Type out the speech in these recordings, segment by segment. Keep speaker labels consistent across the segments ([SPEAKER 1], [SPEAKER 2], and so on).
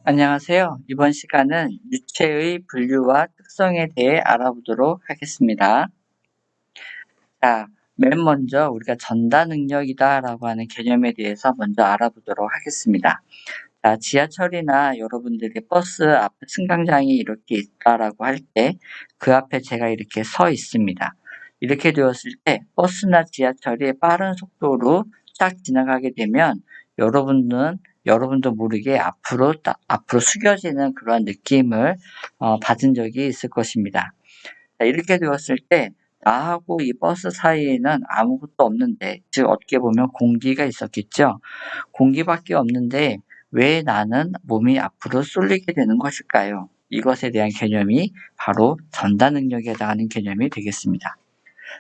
[SPEAKER 1] 안녕하세요. 이번 시간은 유체의 분류와 특성에 대해 알아보도록 하겠습니다. 자, 맨 먼저 우리가 전다 능력이다라고 하는 개념에 대해서 먼저 알아보도록 하겠습니다. 자, 지하철이나 여러분들이 버스 앞에 승강장이 이렇게 있다라고 할 때 그 앞에 제가 이렇게 서 있습니다. 이렇게 되었을 때 버스나 지하철이 빠른 속도로 딱 지나가게 되면 여러분도 모르게 앞으로 숙여지는 그런 느낌을 받은 적이 있을 것입니다. 자, 이렇게 되었을 때 나하고 이 버스 사이에는 아무것도 없는데, 즉 어떻게 보면 공기가 있었겠죠. 공기밖에 없는데 왜 나는 몸이 앞으로 쏠리게 되는 것일까요? 이것에 대한 개념이 바로 전다 능력에 해당하는 개념이 되겠습니다.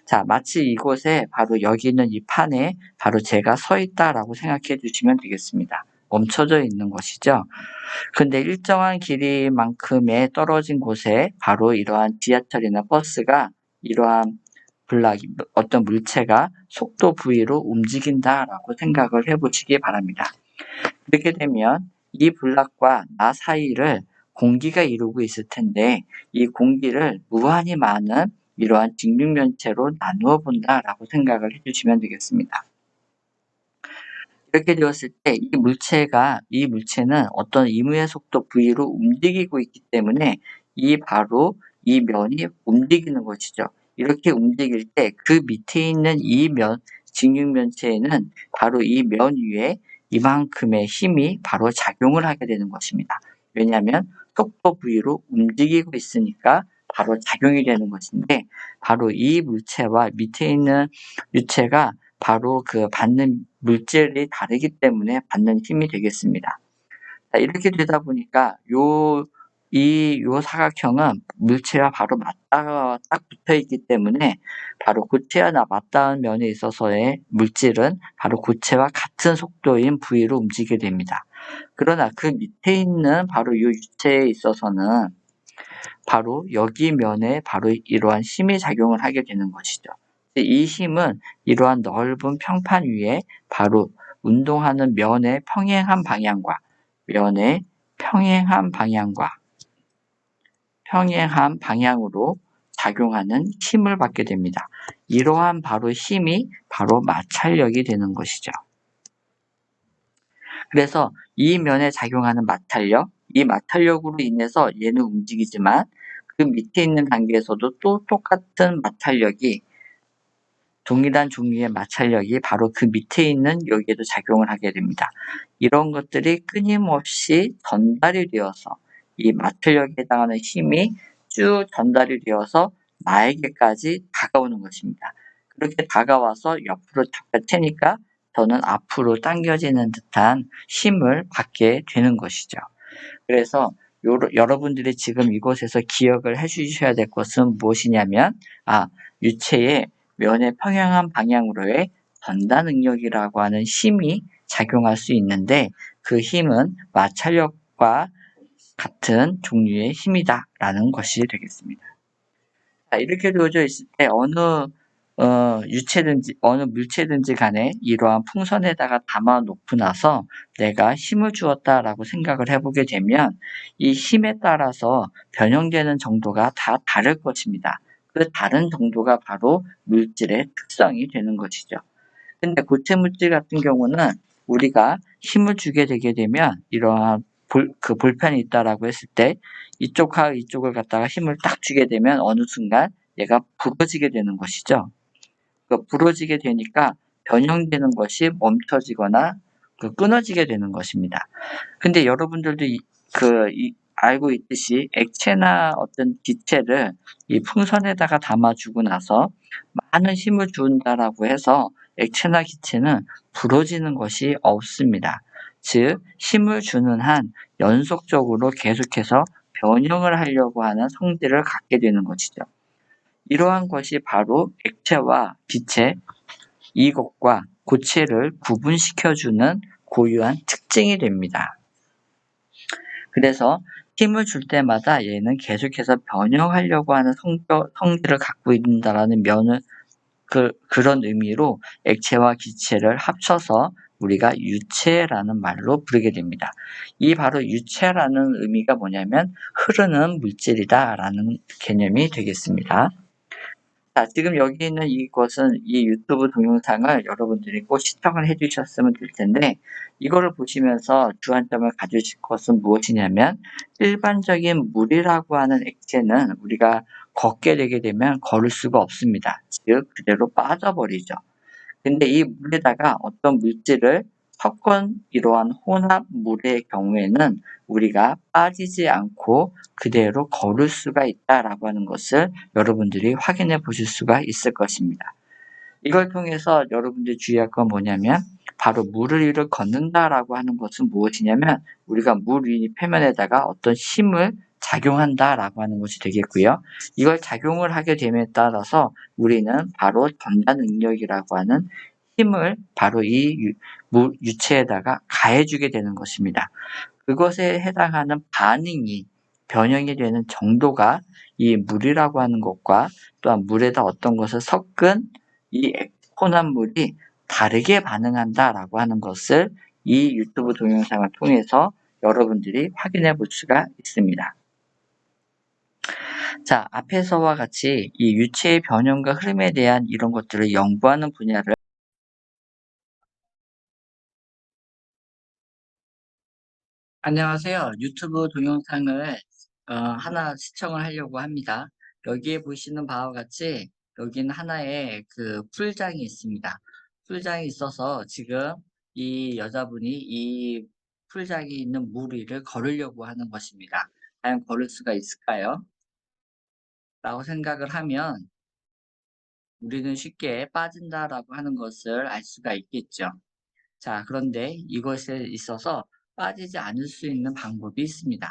[SPEAKER 1] 자, 마치 이곳에 바로 여기 있는 이 판에 바로 제가 서 있다라고 생각해 주시면 되겠습니다. 멈춰져 있는 것이죠. 근데 일정한 길이만큼의 떨어진 곳에 바로 이러한 지하철이나 버스가 이러한 어떤 물체가 속도 V로 움직인다라고 생각을 해보시기 바랍니다. 이렇게 되면 이 블락과 나 사이를 공기가 이루고 있을 텐데 이 공기를 무한히 많은 이러한 직육면체로 나누어 본다라고 생각을 해주시면 되겠습니다. 이렇게 되었을 때 이 물체는 어떤 임의의 속도 V로 움직이고 있기 때문에 바로 이 면이 움직이는 것이죠. 이렇게 움직일 때 그 밑에 있는 직육면체에는 바로 이 면 위에 이만큼의 힘이 바로 작용을 하게 되는 것입니다. 왜냐하면 속도 V로 움직이고 있으니까 바로 작용이 되는 것인데, 바로 이 물체와 밑에 있는 유체가 바로 그 받는 물질이 다르기 때문에 받는 힘이 되겠습니다. 자, 이렇게 되다 보니까 요 사각형은 물체와 바로 맞닿아 딱 붙어 있기 때문에 바로 고체와 맞닿은 면에 있어서의 물질은 바로 고체와 같은 속도인 V로 움직이게 됩니다. 그러나 그 밑에 있는 바로 이 유체에 있어서는 바로 여기 면에 바로 이러한 힘이 작용을 하게 되는 것이죠. 이 힘은 이러한 넓은 평판 위에 바로 운동하는 면의 평행한 방향으로 작용하는 힘을 받게 됩니다. 이러한 바로 힘이 바로 마찰력이 되는 것이죠. 그래서 이 면에 작용하는 이 마찰력으로 인해서 얘는 움직이지만 그 밑에 있는 단계에서도 또 똑같은 동일한 종류의 마찰력이 바로 그 밑에 있는 여기에도 작용을 하게 됩니다. 이런 것들이 끊임없이 전달이 되어서 이 마찰력에 해당하는 힘이 쭉 전달이 되어서 나에게까지 다가오는 것입니다. 그렇게 다가와서 옆으로 닦아채니까 저는 앞으로 당겨지는 듯한 힘을 받게 되는 것이죠. 그래서 여러분들이 지금 이곳에서 기억을 해 주셔야 될 것은 무엇이냐면, 유체의 면의 평행한 방향으로의 전다 능력이라고 하는 힘이 작용할 수 있는데 그 힘은 마찰력과 같은 종류의 힘이다라는 것이 되겠습니다. 자, 이렇게 되어져 있을 때 어느 물체든지 간에 이러한 풍선에다가 담아 놓고 나서 내가 힘을 주었다라고 생각을 해보게 되면 이 힘에 따라서 변형되는 정도가 다 다를 것입니다. 그 다른 정도가 바로 물질의 특성이 되는 것이죠. 근데 고체 물질 같은 경우는 우리가 힘을 주게 되게 되면 이러한 볼펜이 있다라고 했을 때 이쪽과 이쪽을 갖다가 힘을 딱 주게 되면 어느 순간 얘가 부러지게 되는 것이죠. 부러지게 되니까 변형되는 것이 멈춰지거나 끊어지게 되는 것입니다. 근데 여러분들도 알고 있듯이 액체나 어떤 기체를 이 풍선에다가 담아주고 나서 많은 힘을 준다라고 해서 액체나 기체는 부러지는 것이 없습니다. 즉, 힘을 주는 한 연속적으로 계속해서 변형을 하려고 하는 성질을 갖게 되는 것이죠. 이러한 것이 바로 액체와 기체, 이것과 고체를 구분시켜주는 고유한 특징이 됩니다. 그래서 힘을 줄 때마다 얘는 계속해서 변형하려고 하는 성질을 갖고 있다라는 그런 의미로 액체와 기체를 합쳐서 우리가 유체라는 말로 부르게 됩니다. 이 바로 유체라는 의미가 뭐냐면 흐르는 물질이다라는 개념이 되겠습니다. 자, 지금 여기 있는 이것은 이 유튜브 동영상을 여러분들이 꼭 시청을 해주셨으면 될 텐데, 이거를 보시면서 주안점을 가지실 것은 무엇이냐면, 일반적인 물이라고 하는 액체는 우리가 걷게 되게 되면 걸을 수가 없습니다. 즉, 그대로 빠져버리죠. 근데 이 물에다가 어떤 물질을 섞은 이러한 혼합물의 경우에는 우리가 빠지지 않고 그대로 걸을 수가 있다라고 하는 것을 여러분들이 확인해 보실 수가 있을 것입니다. 이걸 통해서 여러분들이 주의할 건 뭐냐면 바로 물을 위로 걷는다라고 하는 것은 무엇이냐면 우리가 물 위 표면에다가 어떤 힘을 작용한다라고 하는 것이 되겠고요. 이걸 작용을 하게 됨에 따라서 우리는 바로 전달 능력이라고 하는 힘을 바로 이 유체에다가 가해주게 되는 것입니다. 그것에 해당하는 반응이 변형이 되는 정도가 이 물이라고 하는 것과 또한 물에다 어떤 것을 섞은 이 혼합물이 다르게 반응한다라고 하는 것을 이 유튜브 동영상을 통해서 여러분들이 확인해 볼 수가 있습니다. 자, 앞에서와 같이 이 유체의 변형과 흐름에 대한 이런 것들을 연구하는 분야를 안녕하세요. 유튜브 동영상을 하나 시청을 하려고 합니다. 여기에 보시는 바와 같이 여기는 하나의 그 풀장이 있습니다. 풀장이 있어서 지금 이 여자분이 이 풀장이 있는 물 위를 걸으려고 하는 것입니다. 과연 걸을 수가 있을까요? 라고 생각을 하면 우리는 쉽게 빠진다라고 하는 것을 알 수가 있겠죠. 자, 그런데 이것에 있어서 빠지지 않을 수 있는 방법이 있습니다.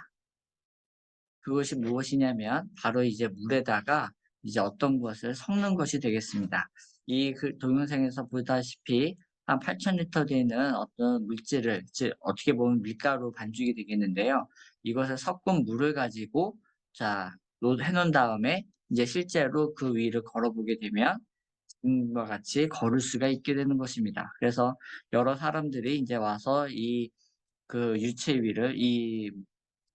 [SPEAKER 1] 그것이 무엇이냐면 바로 이제 물에다가 이제 어떤 것을 섞는 것이 되겠습니다. 이 동영상에서 보다시피 한 8,000리터 되는 어떤 물질을 즉 어떻게 보면 밀가루 반죽이 되겠는데요. 이것을 섞은 물을 가지고 자 해놓은 다음에 이제 실제로 그 위를 걸어보게 되면 지금과 같이 걸을 수가 있게 되는 것입니다. 그래서 여러 사람들이 이제 와서 이 그 유체 위를 이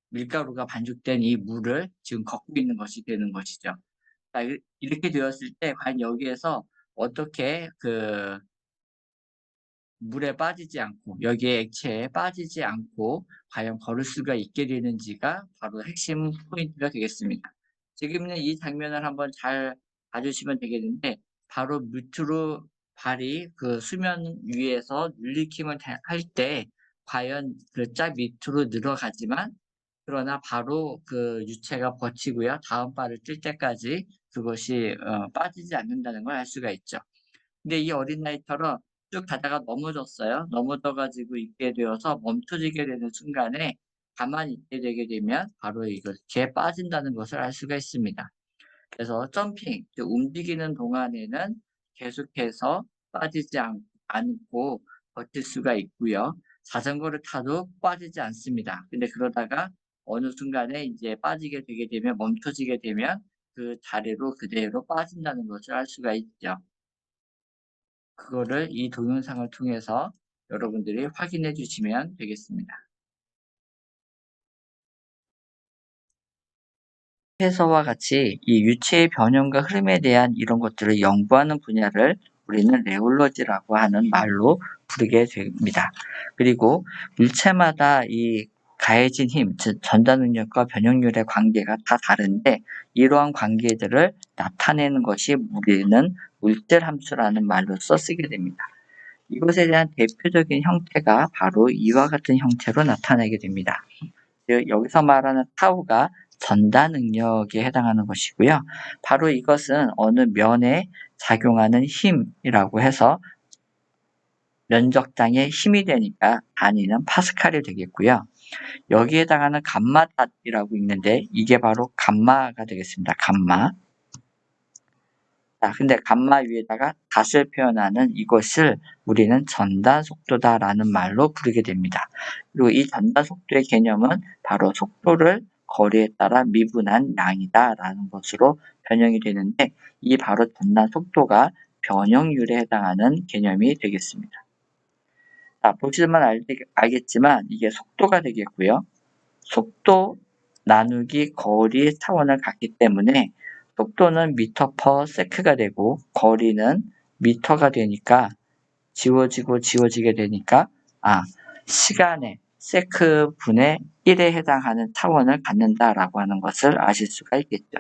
[SPEAKER 1] 밀가루가 반죽된 이 물을 지금 걷고 있는 것이 되는 것이죠. 자, 이렇게 되었을 때 과연 여기에서 어떻게 그 물에 빠지지 않고 여기에 액체에 빠지지 않고 과연 걸을 수가 있게 되는지가 바로 핵심 포인트가 되겠습니다. 지금은 이 장면을 한번 잘 봐주시면 되겠는데 바로 밑으로 발이 그 수면 위에서 눌리킴을 할 때 과연 그 짝 밑으로 늘어가지만 그러나 바로 그 유체가 버티고요. 다음 발을 뜰 때까지 그것이 빠지지 않는다는 걸 알 수가 있죠. 근데 이 어린아이처럼 쭉 가다가 넘어졌어요. 넘어져 가지고 있게 되어서 멈춰지게 되는 순간에 가만히 있게 되게 되면 바로 이렇게 빠진다는 것을 알 수가 있습니다. 그래서 점핑, 즉 움직이는 동안에는 계속해서 빠지지 않고 버틸 수가 있고요. 자전거를 타도 빠지지 않습니다. 근데 그러다가 어느 순간에 이제 빠지게 되게 되면 멈춰지게 되면 그 자리로 그대로 빠진다는 것을 알 수가 있죠. 그거를 이 동영상을 통해서 여러분들이 확인해 주시면 되겠습니다. 해서와 같이 이 유체의 변형과 흐름에 대한 이런 것들을 연구하는 분야를 우리는 레올로지라고 하는 말로 부르게 됩니다. 그리고 물체마다 이 가해진 힘, 즉 전달 능력과 변형률의 관계가 다 다른데 이러한 관계들을 나타내는 것이 우리는 물질 함수라는 말로써 쓰게 됩니다. 이것에 대한 대표적인 형태가 바로 이와 같은 형태로 나타나게 됩니다. 즉 여기서 말하는 타우가 전달 능력에 해당하는 것이고요. 바로 이것은 어느 면에 작용하는 힘이라고 해서 면적장의 힘이 되니까 단위는 파스칼이 되겠고요. 여기에 해당하는 감마닷이라고 있는데 이게 바로 감마가 되겠습니다. 감마. 자, 근데 감마 위에다가 닷을 표현하는 이것을 우리는 전달 속도다라는 말로 부르게 됩니다. 그리고 이 전달 속도의 개념은 바로 속도를 거리에 따라 미분한 양이다라는 것으로 변형이 되는데 이 바로 전달 속도가 변형률에 해당하는 개념이 되겠습니다. 자, 보시면 알겠지만 이게 속도가 되겠고요. 속도 나누기 거리 차원을 갖기 때문에 속도는 미터 퍼 세크가 되고 거리는 미터가 되니까 지워지게 되니까 시간의 세크 분의 1에 해당하는 차원을 갖는다라고 하는 것을 아실 수가 있겠죠.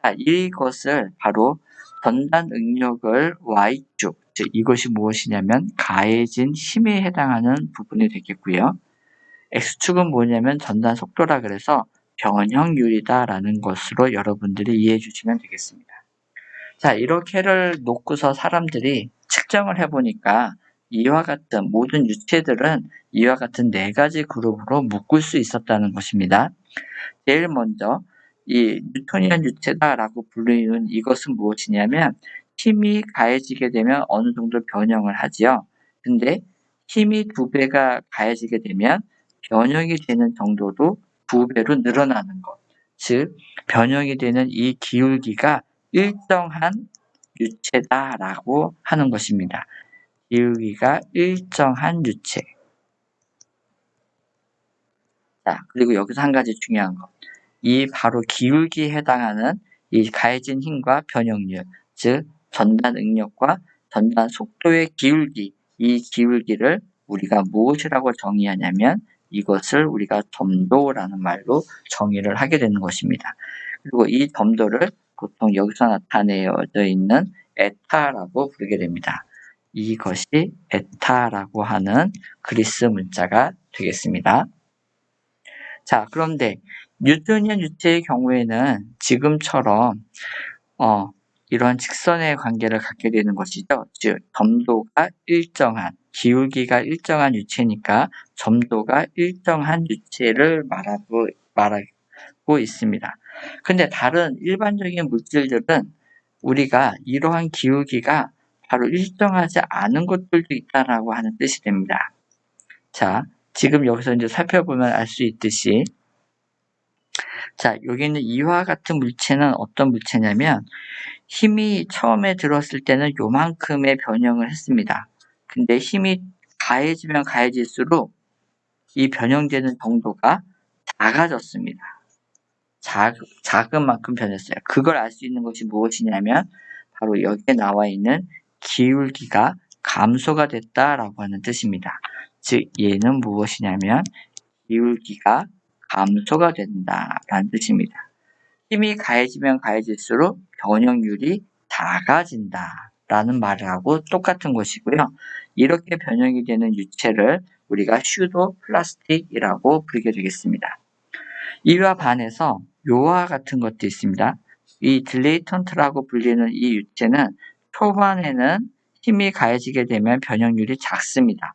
[SPEAKER 1] 자, 이것을 바로 전단 응력을 Y축, 즉 이것이 무엇이냐면 가해진 힘에 해당하는 부분이 되겠고요. X축은 뭐냐면 전단 속도라 그래서 변형률이다라는 것으로 여러분들이 이해해 주시면 되겠습니다. 자, 이렇게를 놓고서 사람들이 측정을 해보니까 이와 같은 모든 유체들은 이와 같은 4가지 그룹으로 묶을 수 있었다는 것입니다. 제일 먼저 이 뉴토니안 유체다라고 불리는 이것은 무엇이냐면 힘이 가해지게 되면 어느 정도 변형을 하지요. 근데 힘이 2배가 가해지게 되면 변형이 되는 정도도 2배로 늘어나는 것. 즉 변형이 되는 이 기울기가 일정한 유체다라고 하는 것입니다. 기울기가 일정한 유체. 자, 그리고 여기서 한 가지 중요한 것. 이 바로 기울기에 해당하는 이 가해진 힘과 변형률, 즉 전단 응력과 전단 속도의 기울기, 이 기울기를 우리가 무엇이라고 정의하냐면 이것을 우리가 점도라는 말로 정의를 하게 되는 것입니다. 그리고 이 점도를 보통 여기서 나타내어져 있는 에타라고 부르게 됩니다. 이것이 에타라고 하는 그리스 문자가 되겠습니다. 자, 그런데 뉴토니안 유체의 경우에는 지금처럼 이런 직선의 관계를 갖게 되는 것이죠. 즉 점도가 일정한, 기울기가 일정한 유체니까 점도가 일정한 유체를 말하고 있습니다. 근데 다른 일반적인 물질들은 우리가 이러한 기울기가 바로 일정하지 않은 것들도 있다라고 하는 뜻이 됩니다. 자, 지금 여기서 이제 살펴보면 알 수 있듯이 자, 여기 있는 이와 같은 물체는 어떤 물체냐면 힘이 처음에 들었을 때는 요만큼의 변형을 했습니다. 근데 힘이 가해지면 가해질수록 이 변형되는 정도가 작아졌습니다. 작은 만큼 변했어요. 그걸 알 수 있는 것이 무엇이냐면 바로 여기에 나와 있는 기울기가 감소가 됐다라고 하는 뜻입니다. 즉 얘는 무엇이냐면 기울기가 감소가 된다라는 뜻입니다. 힘이 가해지면 가해질수록 변형률이 작아진다라는 말하고 똑같은 것이고요. 이렇게 변형이 되는 유체를 우리가 슈도 플라스틱이라고 부르게 되겠습니다. 이와 반해서 요와 같은 것도 있습니다. 이 딜레이턴트라고 불리는 이 유체는 초반에는 힘이 가해지게 되면 변형률이 작습니다.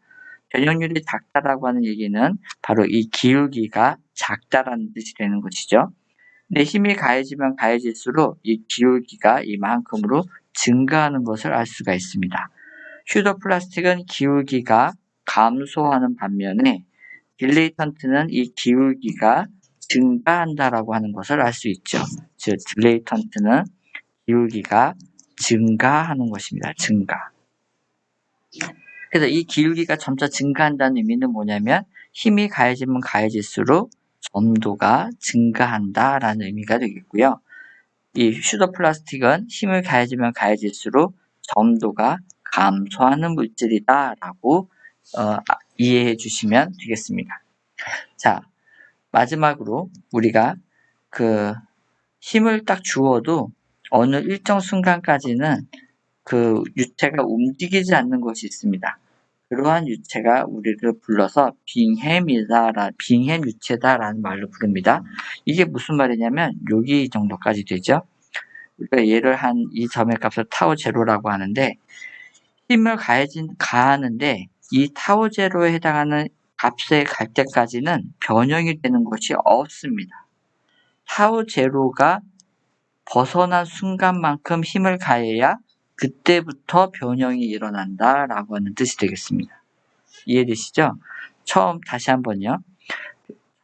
[SPEAKER 1] 변형률이 작다라고 하는 얘기는 바로 이 기울기가 작다라는 뜻이 되는 것이죠. 근데 힘이 가해지면 가해질수록 이 기울기가 이만큼으로 증가하는 것을 알 수가 있습니다. 슈더 플라스틱은 기울기가 감소하는 반면에 딜레이턴트는 이 기울기가 증가한다라고 하는 것을 알 수 있죠. 즉 딜레이턴트는 기울기가 증가하는 것입니다. 증가. 그래서 이 기울기가 점차 증가한다는 의미는 뭐냐면 힘이 가해지면 가해질수록 점도가 증가한다라는 의미가 되겠고요. 이 슈더 플라스틱은 힘을 가해지면 가해질수록 점도가 감소하는 물질이다라고 이해해 주시면 되겠습니다. 자, 마지막으로 우리가 그 힘을 딱 주어도 어느 일정 순간까지는 그 유체가 움직이지 않는 것이 있습니다. 그러한 유체가 우리를 불러서 빙햄 유체다라는 말로 부릅니다. 이게 무슨 말이냐면 여기 정도까지 되죠. 우리가 얘를 한 이 점의 값을 타우 제로라고 하는데 힘을 가하는데 이 타우 제로에 해당하는 값에 갈 때까지는 변형이 되는 것이 없습니다. 타우 제로가 벗어난 순간만큼 힘을 가해야 그때부터 변형이 일어난다라고 하는 뜻이 되겠습니다. 이해되시죠? 다시 한번요.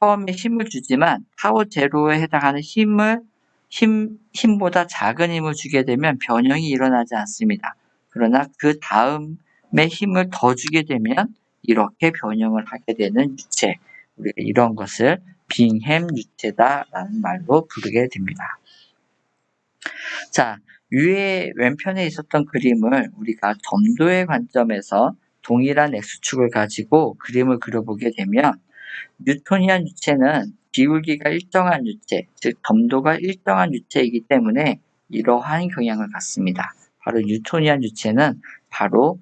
[SPEAKER 1] 처음에 힘을 주지만 타워 제로에 해당하는 힘보다 작은 힘을 주게 되면 변형이 일어나지 않습니다. 그러나 그 다음에 힘을 더 주게 되면 이렇게 변형을 하게 되는 유체, 우리가 이런 것을 빙햄 유체다라는 말로 부르게 됩니다. 자, 위에 왼편에 있었던 그림을 우리가 점도의 관점에서 동일한 X축을 가지고 그림을 그려보게 되면 뉴토니안 유체는 기울기가 일정한 유체, 즉 점도가 일정한 유체이기 때문에 이러한 경향을 갖습니다. 바로 뉴토니안 유체는 바로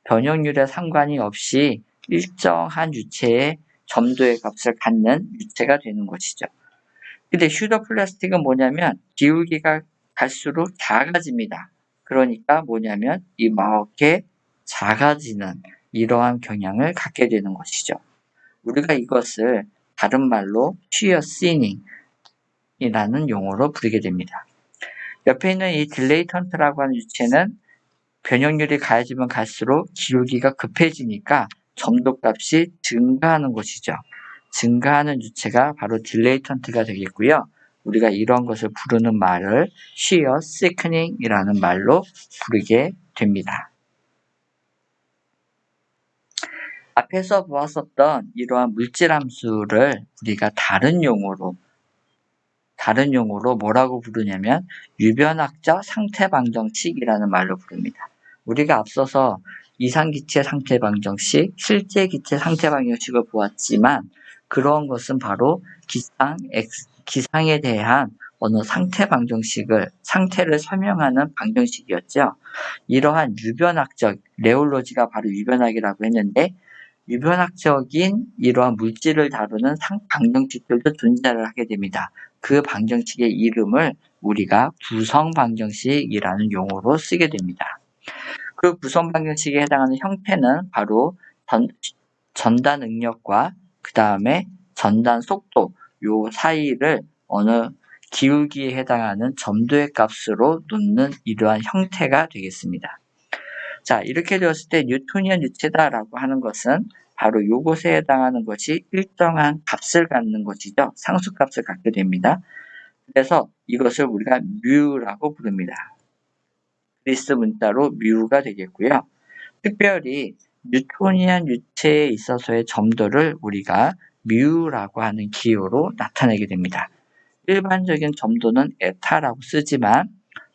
[SPEAKER 1] 변형률에 상관이 없이 일정한 유체의 점도의 값을 갖는 유체가 되는 것이죠. 근데 슈더 플라스틱은 뭐냐면 기울기가 갈수록 작아집니다. 그러니까 뭐냐면 이렇게 작아지는 이러한 경향을 갖게 되는 것이죠. 우리가 이것을 다른 말로 shear thinning 이라는 용어로 부르게 됩니다. 옆에 있는 이 딜레이턴트라고 하는 유체는 변형률이 가해지면 갈수록 기울기가 급해지니까 점도값이 증가하는 것이죠. 증가하는 유체가 바로 딜레이턴트가 되겠고요. 우리가 이런 것을 부르는 말을 shear thickening이라는 말로 부르게 됩니다. 앞에서 보았었던 이러한 물질함수를 우리가 다른 용어로 뭐라고 부르냐면 유변학적 상태방정식이라는 말로 부릅니다. 우리가 앞서서 이상기체 상태방정식, 실제기체 상태방정식을 보았지만 그런 것은 바로 기상에 대한 어느 상태를 설명하는 방정식이었죠. 이러한 유변학적, 레올로지가 바로 유변학이라고 했는데 유변학적인 이러한 물질을 다루는 방정식들도 존재를 하게 됩니다. 그 방정식의 이름을 우리가 구성방정식이라는 용어로 쓰게 됩니다. 그 구성방정식에 해당하는 형태는 바로 전단 응력과 그 다음에 전단 속도 요 사이를 어느 기울기에 해당하는 점도의 값으로 놓는 이러한 형태가 되겠습니다. 자, 이렇게 되었을 때 뉴토니안 유체다라고 하는 것은 바로 이것에 해당하는 것이 일정한 값을 갖는 것이죠. 상수값을 갖게 됩니다. 그래서 이것을 우리가 뮤라고 부릅니다. 그리스 문자로 뮤가 되겠고요. 특별히 뉴토니안 유체에 있어서의 점도를 우리가 뮤라고 하는 기호로 나타내게 됩니다. 일반적인 점도는 에타라고 쓰지만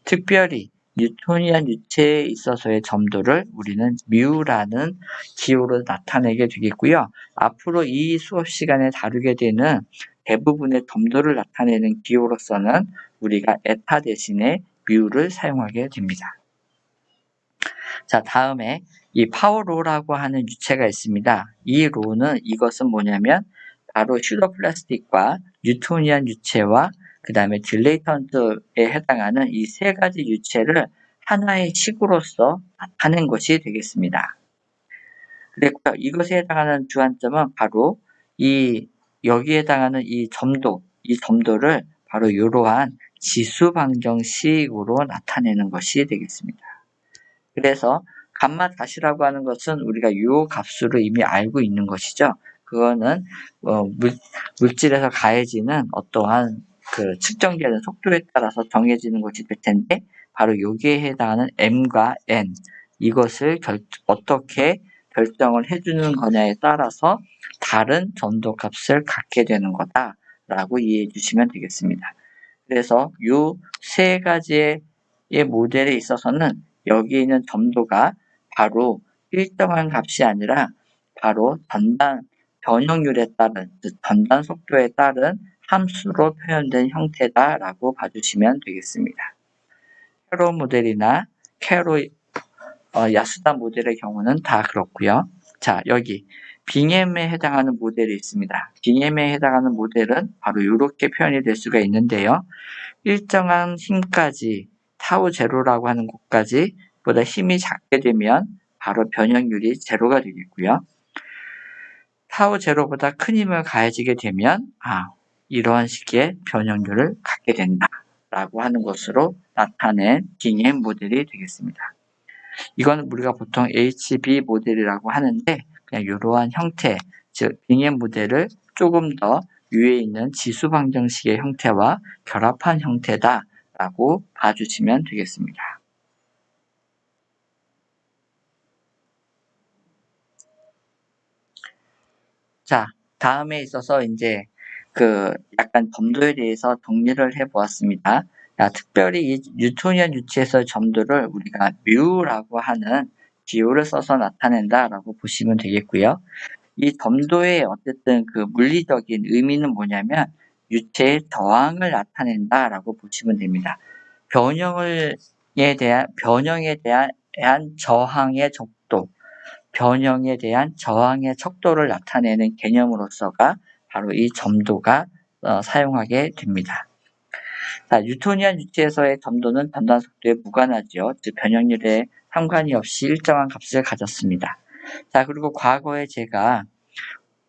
[SPEAKER 1] 특별히 뉴토니안 유체에 있어서의 점도를 우리는 뮤라는 기호로 나타내게 되겠고요. 앞으로 이 수업 시간에 다루게 되는 대부분의 점도를 나타내는 기호로서는 우리가 에타 대신에 뮤를 사용하게 됩니다. 자, 다음에 이 파워로라고 하는 유체가 있습니다. 이 로는 이것은 뭐냐면 바로 슈더 플라스틱과 뉴토니안 유체와 그 다음에 딜레이턴트에 해당하는 이 세 가지 유체를 하나의 식으로서 나타낸 것이 되겠습니다. 그랬고요. 이것에 해당하는 주안점은 바로 여기에 해당하는 이 점도를 바로 이러한 지수 방정식으로 나타내는 것이 되겠습니다. 그래서 감마 다시라고 하는 것은 우리가 이 값으로 이미 알고 있는 것이죠. 그거는 물질에서 가해지는 어떠한 그 측정되는 속도에 따라서 정해지는 것이 될 텐데 바로 여기에 해당하는 m과 n 이것을 어떻게 결정을 해주는 거냐에 따라서 다른 점도 값을 갖게 되는 거다라고 이해해 주시면 되겠습니다. 그래서 이 세 가지의 모델에 있어서는 여기 있는 점도가 바로 일정한 값이 아니라 바로 전단 변형률에 따른, 즉 전단 속도에 따른 함수로 표현된 형태다라고 봐주시면 되겠습니다. 캐로 모델이나 야수다 모델의 경우는 다 그렇고요. 자, 여기 빙엠에 해당하는 모델이 있습니다. 빙엠에 해당하는 모델은 바로 이렇게 표현이 될 수가 있는데요. 일정한 힘까지 타우 제로라고 하는 곳까지 보다 힘이 작게 되면 바로 변형률이 제로가 되겠고요. 타우 제로보다 큰 힘을 가해지게 되면 이러한 식의 변형률을 갖게 된다라고 하는 것으로 나타낸 빙엠 모델이 되겠습니다. 이건 우리가 보통 HB 모델이라고 하는데 그냥 이러한 형태, 즉 빙엠 모델을 조금 더 위에 있는 지수 방정식의 형태와 결합한 형태다라고 봐주시면 되겠습니다. 자, 다음에 있어서 이제 그 약간 점도에 대해서 정리를 해보았습니다. 자, 특별히 이 뉴토니안 유체에서의 점도를 우리가 뮤라고 하는 기호를 써서 나타낸다라고 보시면 되겠고요. 이 점도의 어쨌든 그 물리적인 의미는 뭐냐면 유체의 저항을 나타낸다라고 보시면 됩니다. 변형에 대한 저항의 척도, 변형에 대한 저항의 척도를 나타내는 개념으로서가 바로 이 점도가 사용하게 됩니다. 자, 뉴토니안 유체에서의 점도는 전단 속도에 무관하죠. 즉 변형률에 상관이 없이 일정한 값을 가졌습니다. 자, 그리고 과거에 제가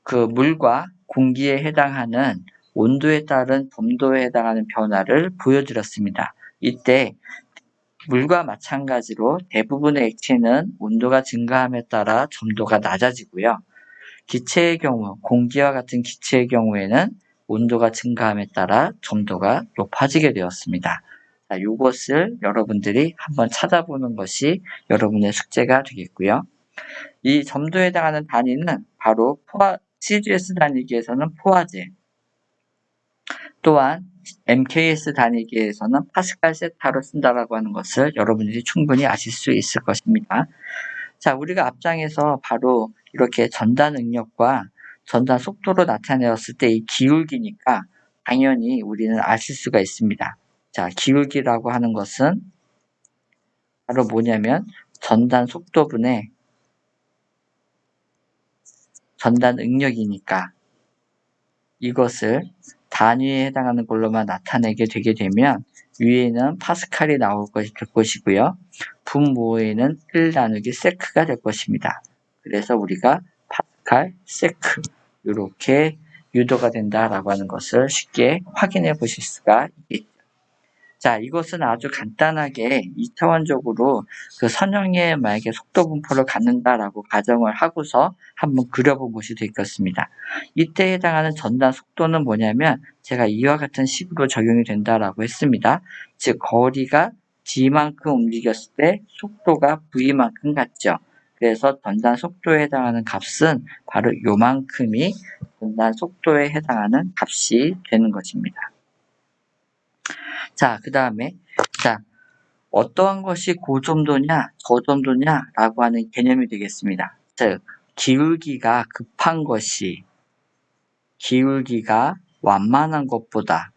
[SPEAKER 1] 그 물과 공기에 해당하는 온도에 따른 점도에 해당하는 변화를 보여드렸습니다. 이때 물과 마찬가지로 대부분의 액체는 온도가 증가함에 따라 점도가 낮아지고요. 기체의 경우, 공기와 같은 기체의 경우에는 온도가 증가함에 따라 점도가 높아지게 되었습니다. 자, 이것을 여러분들이 한번 찾아보는 것이 여러분의 숙제가 되겠고요. 이 점도에 해당하는 단위는 바로 CGS 단위기에서는 포화제, 또한 MKS 단위기에서는 파스칼 세타로 쓴다라고 하는 것을 여러분들이 충분히 아실 수 있을 것입니다. 자, 우리가 앞장에서 바로 이렇게 전단 응력과 전단 속도로 나타내었을 때 이 기울기니까 당연히 우리는 아실 수가 있습니다. 자, 기울기라고 하는 것은 바로 뭐냐면 전단 속도분의 전단 응력이니까 이것을 단위에 해당하는 걸로만 나타내게 되게 되면 위에는 파스칼이 나올 것이고요. 분모에는 1 나누기 세크가 될 것입니다. 그래서 우리가 파스칼, 세크 이렇게 유도가 된다라고 하는 것을 쉽게 확인해 보실 수가 있겠죠. 자, 이것은 아주 간단하게 2차원적으로 그 선형의 만약에 속도 분포를 갖는다라고 가정을 하고서 한번 그려본 것이 되겠습니다. 이때 해당하는 전단 속도는 뭐냐면 제가 이와 같은 식으로 적용이 된다라고 했습니다. 즉 거리가 g만큼 움직였을 때 속도가 v만큼 같죠. 그래서 전단 속도에 해당하는 값은 바로 요만큼이 전단 속도에 해당하는 값이 되는 것입니다. 자, 그 다음에, 자, 어떠한 것이 고점도냐, 저점도냐, 라고 하는 개념이 되겠습니다. 즉, 기울기가 급한 것이 기울기가 완만한 것보다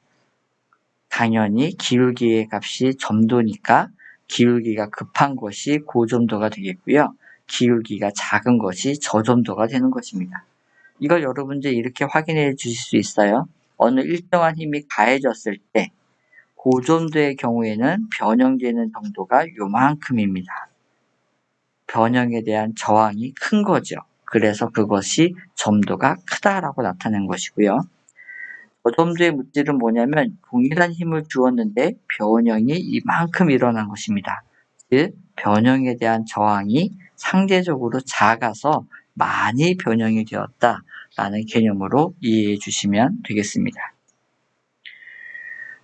[SPEAKER 1] 당연히 기울기의 값이 점도니까 기울기가 급한 것이 고점도가 되겠고요. 기울기가 작은 것이 저점도가 되는 것입니다. 이걸 여러분들이 이렇게 확인해 주실 수 있어요. 어느 일정한 힘이 가해졌을 때 고점도의 경우에는 변형되는 정도가 요만큼입니다. 변형에 대한 저항이 큰 거죠. 그래서 그것이 점도가 크다라고 나타낸 것이고요. 저점도의 물질은 뭐냐면 동일한 힘을 주었는데 변형이 이만큼 일어난 것입니다. 즉 변형에 대한 저항이 상대적으로 작아서 많이 변형이 되었다라는 개념으로 이해해 주시면 되겠습니다.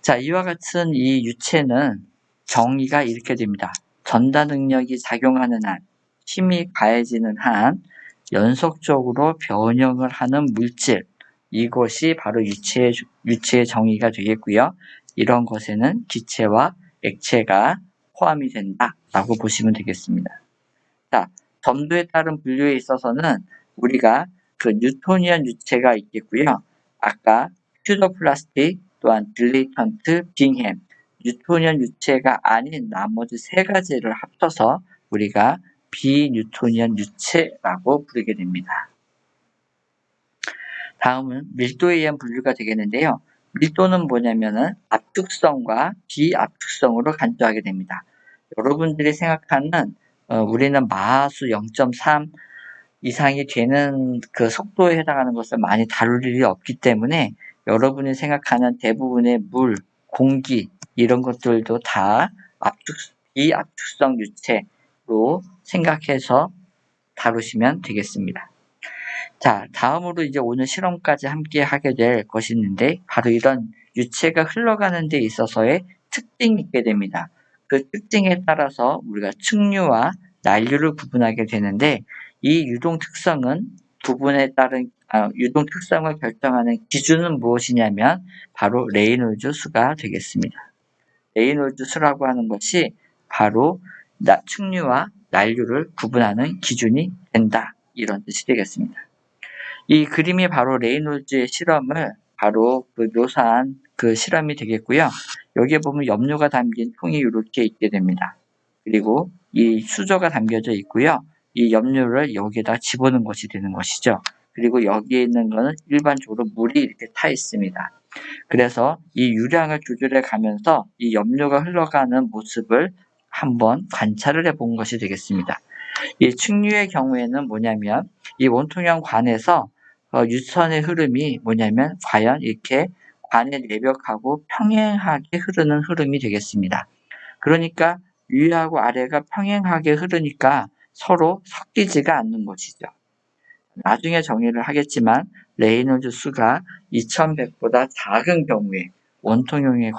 [SPEAKER 1] 자, 이와 같은 이 유체는 정의가 이렇게 됩니다. 전단 능력이 작용하는 한, 힘이 가해지는 한 연속적으로 변형을 하는 물질, 이것이 바로 유체의 정의가 되겠고요. 이런 것에는 기체와 액체가 포함이 된다라고 보시면 되겠습니다. 자, 점도에 따른 분류에 있어서는 우리가 그 뉴토니안 유체가 있겠고요. 아까 퓨저플라스틱, 또한 딜레이턴트, 빙햄, 뉴토니안 유체가 아닌 나머지 세 가지를 합쳐서 우리가 비뉴토니안 유체라고 부르게 됩니다. 다음은 밀도에 의한 분류가 되겠는데요. 밀도는 뭐냐면은 압축성과 비압축성으로 간주하게 됩니다. 여러분들이 생각하는 우리는 마하수 0.3 이상이 되는 그 속도에 해당하는 것을 많이 다룰 일이 없기 때문에 여러분이 생각하는 대부분의 물, 공기 이런 것들도 다 비압축성 유체로 생각해서 다루시면 되겠습니다. 자, 다음으로 이제 오늘 실험까지 함께 하게 될 것이 있는데 바로 이런 유체가 흘러가는 데 있어서의 특징이 있게 됩니다. 그 특징에 따라서 우리가 측류와 난류를 구분하게 되는데 이 유동 특성은 부분에 따른 유동 특성을 결정하는 기준은 무엇이냐면 바로 레이놀즈 수가 되겠습니다. 레이놀즈 수라고 하는 것이 바로 충류와 난류를 구분하는 기준이 된다. 이런 뜻이 되겠습니다. 이 그림이 바로 레이놀즈의 실험을 바로 묘사한 그 실험이 되겠고요. 여기에 보면 염료가 담긴 통이 이렇게 있게 됩니다. 그리고 이 수저가 담겨져 있고요. 이 염료를 여기에다 집어넣은 것이 되는 것이죠. 그리고 여기에 있는 것은 일반적으로 물이 이렇게 타 있습니다. 그래서 이 유량을 조절해 가면서 이 염료가 흘러가는 모습을 한번 관찰을 해본 것이 되겠습니다. 이 측류의 경우에는 뭐냐면 이 원통형 관에서 유선의 흐름이 뭐냐면 과연 이렇게 관의 내벽하고 평행하게 흐르는 흐름이 되겠습니다. 그러니까 위하고 아래가 평행하게 흐르니까 서로 섞이지가 않는 것이죠. 나중에 정의를 하겠지만 레이놀즈 수가 2100보다 작은 경우에 원통형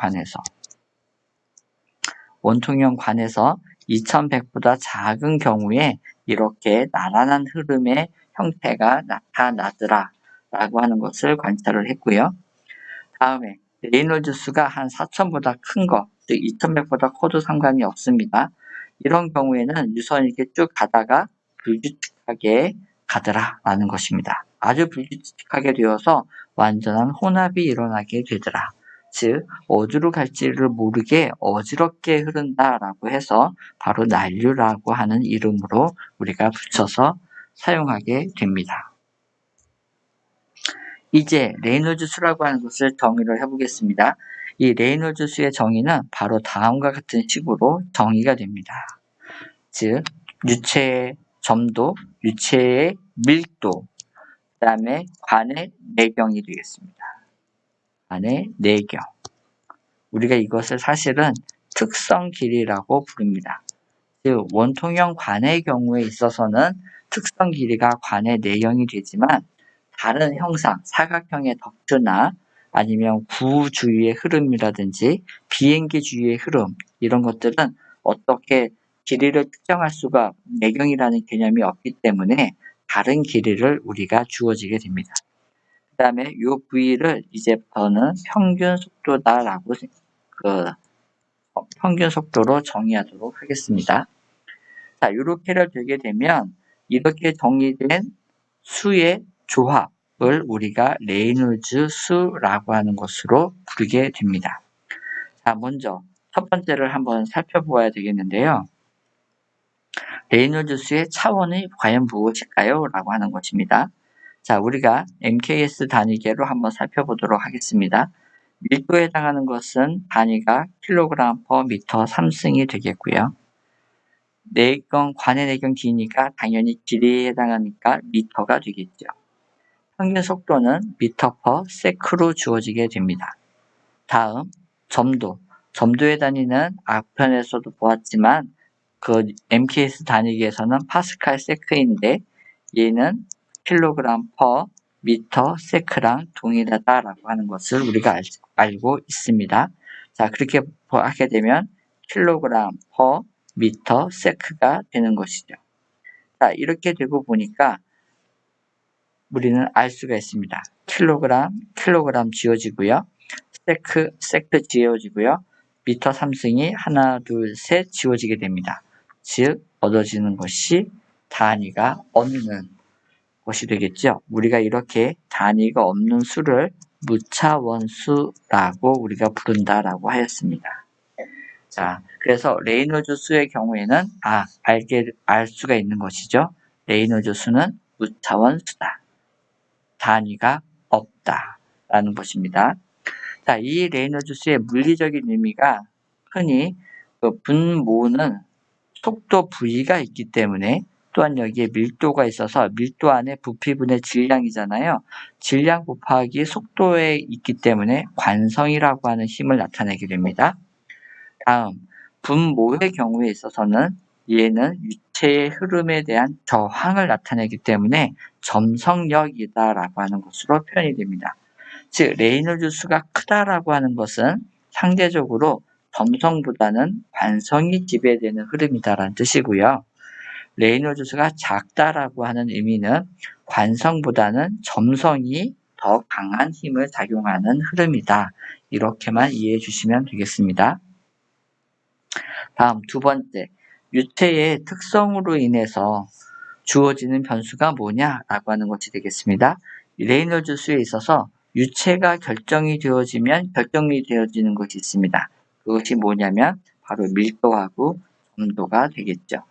[SPEAKER 1] 관에서 2100보다 작은 경우에 이렇게 나란한 흐름의 형태가 나타나더라 라고 하는 것을 관찰을 했고요. 다음에 레이놀즈 수가 한 4000보다 큰 거, 즉 2100보다 커도 상관이 없습니다. 이런 경우에는 유선이 이렇게 쭉 가다가 불규칙하게 가더라 라는 것입니다. 아주 불규칙하게 되어서 완전한 혼합이 일어나게 되더라. 즉 어디로 갈지를 모르게 어지럽게 흐른다라고 해서 바로 난류라고 하는 이름으로 우리가 붙여서 사용하게 됩니다. 이제 레이놀즈 수라고 하는 것을 정의를 해보겠습니다. 이 레이놀즈 수의 정의는 바로 다음과 같은 식으로 정의가 됩니다. 즉 유체의 점도, 유체의 밀도, 그 다음에 관의 내경이 되겠습니다. 관의 내경. 우리가 이것을 사실은 특성 길이라고 부릅니다. 즉 원통형 관의 경우에 있어서는 특성 길이가 관의 내경이 되지만 다른 형상, 사각형의 덕트나 아니면 구 주위의 흐름이라든지 비행기 주위의 흐름 이런 것들은 어떻게 길이를 특정할 수가 내경이라는 개념이 없기 때문에 다른 길이를 우리가 주어지게 됩니다. 그 다음에 이 V를 이제부터는 평균 속도다라고 평균 속도로 정의하도록 하겠습니다. 자, 이렇게를 되게 되면 이렇게 정의된 수의 조합을 우리가 레이놀즈 수라고 하는 것으로 부르게 됩니다. 자, 먼저 첫 번째를 한번 살펴보아야 되겠는데요. 레이놀즈 수의 차원이 과연 무엇일까요? 라고 하는 것입니다. 자, 우리가 MKS 단위계로 한번 살펴보도록 하겠습니다. 밀도에 해당하는 것은 단위가 킬로그램 퍼 미터 3승이 되겠고요. 관의 내경 길이니까 당연히 길이에 해당하니까 미터가 되겠죠. 평균 속도는 미터 퍼 세크로 주어지게 됩니다. 다음 점도. 점도의 단위는 앞편에서도 보았지만 그 MKS 단위계에서는 파스칼 세크인데 얘는 킬로그램 퍼 미터 세크랑 동일하다라고 하는 것을 우리가 알고 있습니다. 자, 그렇게 하게 되면 킬로그램 퍼 미터 세크가 되는 것이죠. 자, 이렇게 되고 보니까 우리는 알 수가 있습니다. 킬로그램 지워지고요. 세크 지워지고요. 미터 3승이 하나, 둘, 셋 지워지게 됩니다. 즉, 얻어지는 것이 단위가 없는 것이 되겠죠. 우리가 이렇게 단위가 없는 수를 무차원수라고 우리가 부른다라고 하였습니다. 자, 그래서 레이놀즈 수의 경우에는 알 수가 있는 것이죠. 레이놀즈 수는 무차원수다. 단위가 없다라는 것입니다. 자, 이 레이놀즈 수의 물리적인 의미가 흔히 분모는 속도 V가 있기 때문에 또한 여기에 밀도가 있어서 밀도 안에 부피분의 질량이잖아요. 질량 곱하기 속도에 있기 때문에 관성이라고 하는 힘을 나타내게 됩니다. 다음, 분모의 경우에 있어서는 얘는 유체의 흐름에 대한 저항을 나타내기 때문에 점성력이다라고 하는 것으로 표현이 됩니다. 즉 레이놀즈 수가 크다라고 하는 것은 상대적으로 점성보다는 관성이 지배되는 흐름이다라는 뜻이고요. 레이놀드 수가 작다라고 하는 의미는 관성보다는 점성이 더 강한 힘을 작용하는 흐름이다. 이렇게만 이해해 주시면 되겠습니다. 다음 두 번째, 유체의 특성으로 인해서 주어지는 변수가 뭐냐라고 하는 것이 되겠습니다. 레이놀드 수에 있어서 유체가 결정이 되어지면 결정이 되어지는 것이 있습니다. 그것이 뭐냐면 바로 밀도하고 점도가 되겠죠.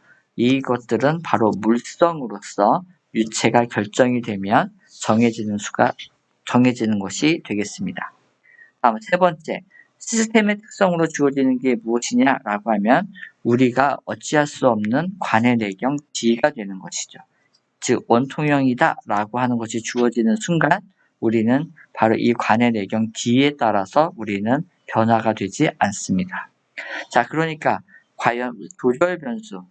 [SPEAKER 1] 이것들은 바로 물성으로서 유체가 결정이 되면 정해지는 것이 되겠습니다. 다음 세 번째, 시스템의 특성으로 주어지는 게 무엇이냐라고 하면 우리가 어찌할 수 없는 관의 내경 D가 되는 것이죠. 즉 원통형이다 라고 하는 것이 주어지는 순간 우리는 바로 이 관의 내경 D에 따라서 우리는 변화가 되지 않습니다. 자, 그러니까 과연 조절 변수,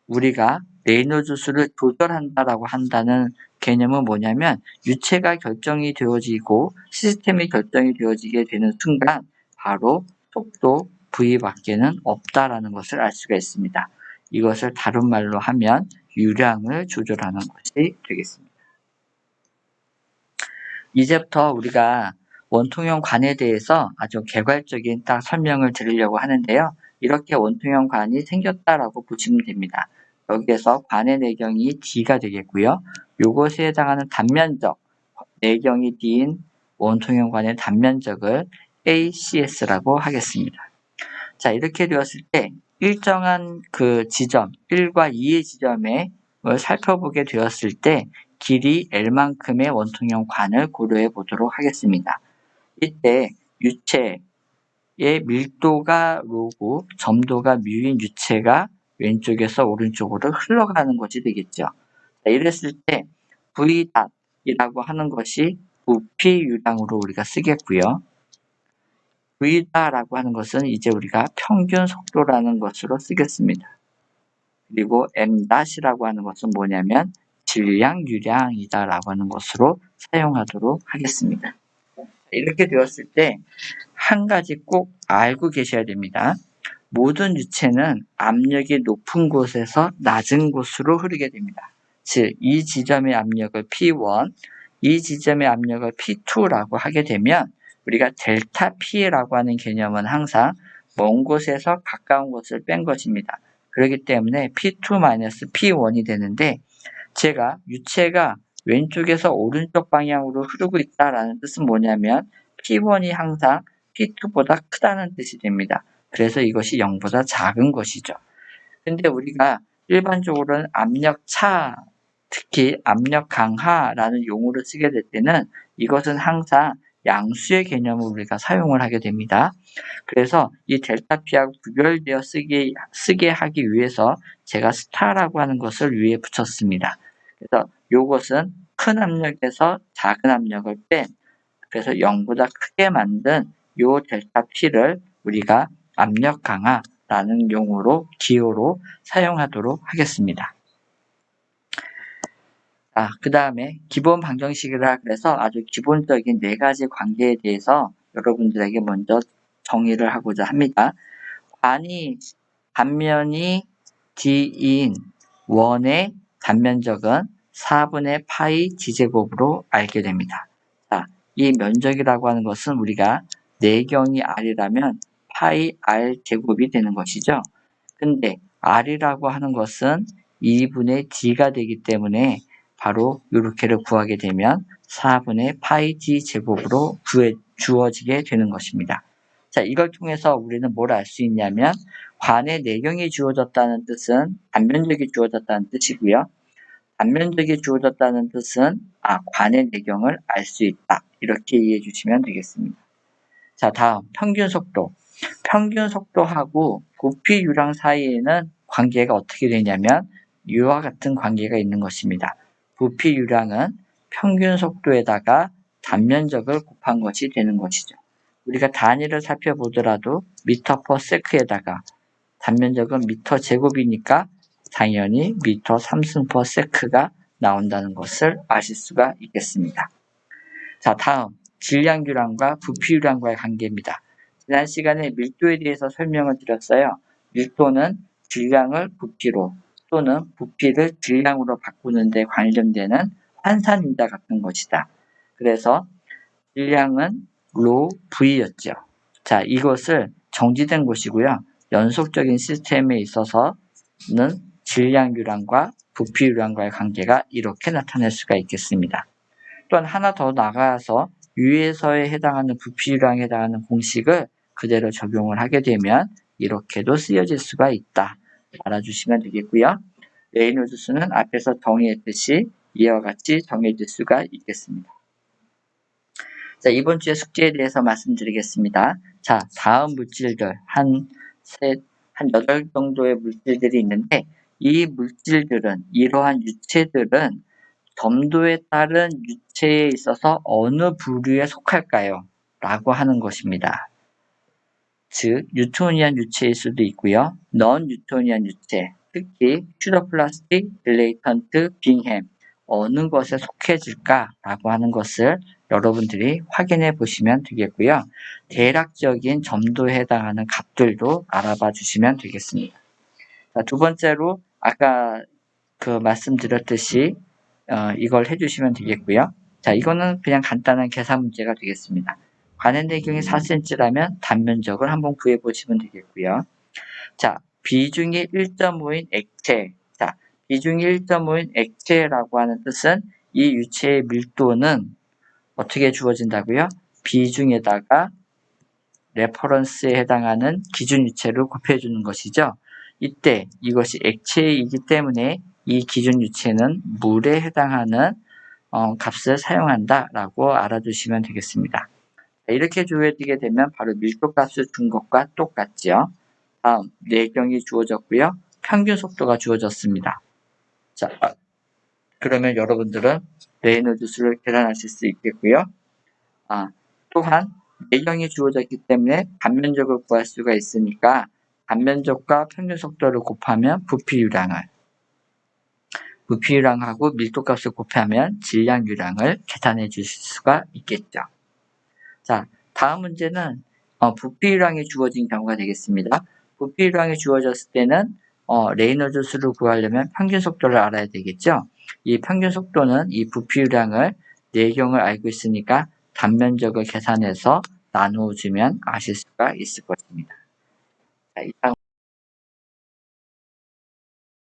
[SPEAKER 1] 우리가 레이놀드 수를 조절한다라고 한다는 개념은 뭐냐면 유체가 결정이 되어지고 시스템이 결정이 되어지게 되는 순간 바로 속도 V밖에는 없다라는 것을 알 수가 있습니다. 이것을 다른 말로 하면 유량을 조절하는 것이 되겠습니다. 이제부터 우리가 원통형 관에 대해서 아주 개괄적인 딱 설명을 드리려고 하는데요. 이렇게 원통형 관이 생겼다라고 보시면 됩니다. 여기에서 관의 내경이 D가 되겠고요. 요것에 해당하는 단면적, 내경이 D인 원통형 관의 단면적을 ACS라고 하겠습니다. 자, 이렇게 되었을 때 일정한 그 지점, 1과 2의 지점에 살펴보게 되었을 때 길이 L만큼의 원통형 관을 고려해 보도록 하겠습니다. 이때 유체의 밀도가 로고 점도가 뮤인 유체가 왼쪽에서 오른쪽으로 흘러가는 것이 되겠죠. 자, 이랬을 때 V'i라고 하는 것이 부피 유량으로 우리가 쓰겠고요. V'라고 하는 것은 이제 우리가 평균 속도라는 것으로 쓰겠습니다. 그리고 M'이라고 하는 것은 뭐냐면 질량 유량이다라고 하는 것으로 사용하도록 하겠습니다. 이렇게 되었을 때 한 가지 꼭 알고 계셔야 됩니다. 모든 유체는 압력이 높은 곳에서 낮은 곳으로 흐르게 됩니다. 즉, 이 지점의 압력을 P1, 이 지점의 압력을 P2라고 하게 되면 우리가 델타 P라고 하는 개념은 항상 먼 곳에서 가까운 곳을 뺀 것입니다. 그렇기 때문에 P2-P1이 되는데 제가 유체가 왼쪽에서 오른쪽 방향으로 흐르고 있다라는 뜻은 뭐냐면 P1이 항상 P2보다 크다는 뜻이 됩니다. 그래서 이것이 0보다 작은 것이죠. 근데 우리가 일반적으로는 압력 차, 특히 압력 강하라는 용어를 쓰게 될 때는 이것은 항상 양수의 개념을 우리가 사용을 하게 됩니다. 그래서 이 델타 P하고 구별되어 쓰게 하기 위해서 제가 스타라고 하는 것을 위에 붙였습니다. 그래서 이것은 큰 압력에서 작은 압력을 뺀, 그래서 0보다 크게 만든 이 델타 P를 우리가 압력 강하라는 용어로 기호로 사용하도록 하겠습니다. 그 다음에 기본 방정식이라 그래서 아주 기본적인 네 가지 관계에 대해서 여러분들에게 먼저 정의를 하고자 합니다. 단면이 D인 원의 단면적은 4분의 파이 D제곱으로 알게 됩니다. 자, 이 면적이라고 하는 것은 우리가 내경이 R이라면 파이 R 제곱이 되는 것이죠. 근데 R이라고 하는 것은 2분의 D가 되기 때문에 바로 이렇게를 구하게 되면 4분의 파이 D 제곱으로 주어지게 되는 것입니다. 자, 이걸 통해서 우리는 뭘 알 수 있냐면 관의 내경이 주어졌다는 뜻은 단면적이 주어졌다는 뜻이고요. 단면적이 주어졌다는 뜻은 관의 내경을 알 수 있다. 이렇게 이해해 주시면 되겠습니다. 자, 다음 평균 속도. 평균 속도하고 부피 유량 사이에는 관계가 어떻게 되냐면 이와 같은 관계가 있는 것입니다. 부피 유량은 평균 속도에다가 단면적을 곱한 것이 되는 것이죠. 우리가 단위를 살펴보더라도 미터 퍼 세크에다가 단면적은 미터 제곱이니까 당연히 미터 3승 퍼 세크가 나온다는 것을 아실 수가 있겠습니다. 자, 다음 질량 유량과 부피 유량과의 관계입니다. 지난 시간에 밀도에 대해서 설명을 드렸어요. 밀도는 질량을 부피로 또는 부피를 질량으로 바꾸는 데 관련되는 환산임자 같은 것이다. 그래서 질량은 rho V였죠. 자, 이것을 정지된 것이고요. 연속적인 시스템에 있어서는 질량유랑과 부피유랑과의 관계가 이렇게 나타낼 수가 있겠습니다. 또한 하나 더 나가서 유에서에 해당하는 부피유랑에 해당하는 공식을 그대로 적용을 하게 되면 이렇게도 쓰여질 수가 있다. 알아주시면 되겠고요. 레이놀드 수는 앞에서 정의했듯이 이와 같이 정해질 수가 있겠습니다. 자, 이번 주의 숙제에 대해서 말씀드리겠습니다. 자, 다음 물질들 한 8 정도의 물질들이 있는데 이 물질들은 이러한 유체들은 점도에 따른 유체에 있어서 어느 부류에 속할까요? 라고 하는 것입니다. 즉, 뉴토니안 유체일 수도 있고요. 넌 뉴토니안 유체, 특히 슈더플라스틱, 딜레이턴트, 빙햄 어느 것에 속해질까라고 하는 것을 여러분들이 확인해 보시면 되겠고요. 대략적인 점도에 해당하는 값들도 알아봐 주시면 되겠습니다. 자, 두 번째로 아까 말씀드렸듯이 이걸 해주시면 되겠고요. 자, 이거는 그냥 간단한 계산 문제가 되겠습니다. 관현대경이 4cm라면 단면적을 한번 구해보시면 되겠고요. 자, 비중이 1.5인 액체. 자, 비중이 1.5인 액체라고 하는 뜻은 이 유체의 밀도는 어떻게 주어진다고요? 비중에다가 레퍼런스에 해당하는 기준 유체를 곱해주는 것이죠. 이때 이것이 액체이기 때문에 이 기준 유체는 물에 해당하는 값을 사용한다라고 알아두시면 되겠습니다. 이렇게 주어지게 되면 바로 밀도값을 준 것과 똑같죠. 다음 내경이 주어졌고요. 평균 속도가 주어졌습니다. 자, 그러면 여러분들은 레이놀드 수를 계산하실 수 있겠고요. 또한 내경이 주어졌기 때문에 단면적을 구할 수가 있으니까 단면적과 평균 속도를 곱하면 부피유량하고 밀도값을 곱하면 질량유량을 계산해 주실 수가 있겠죠. 자, 다음 문제는 부피유량이 주어진 경우가 되겠습니다. 부피유량이 주어졌을 때는 레이놀드 수를 구하려면 평균 속도를 알아야 되겠죠. 이 평균 속도는 이 부피유량을 내경을 알고 있으니까 단면적을 계산해서 나누어주면 아실 수가 있을 것입니다. 자, 이상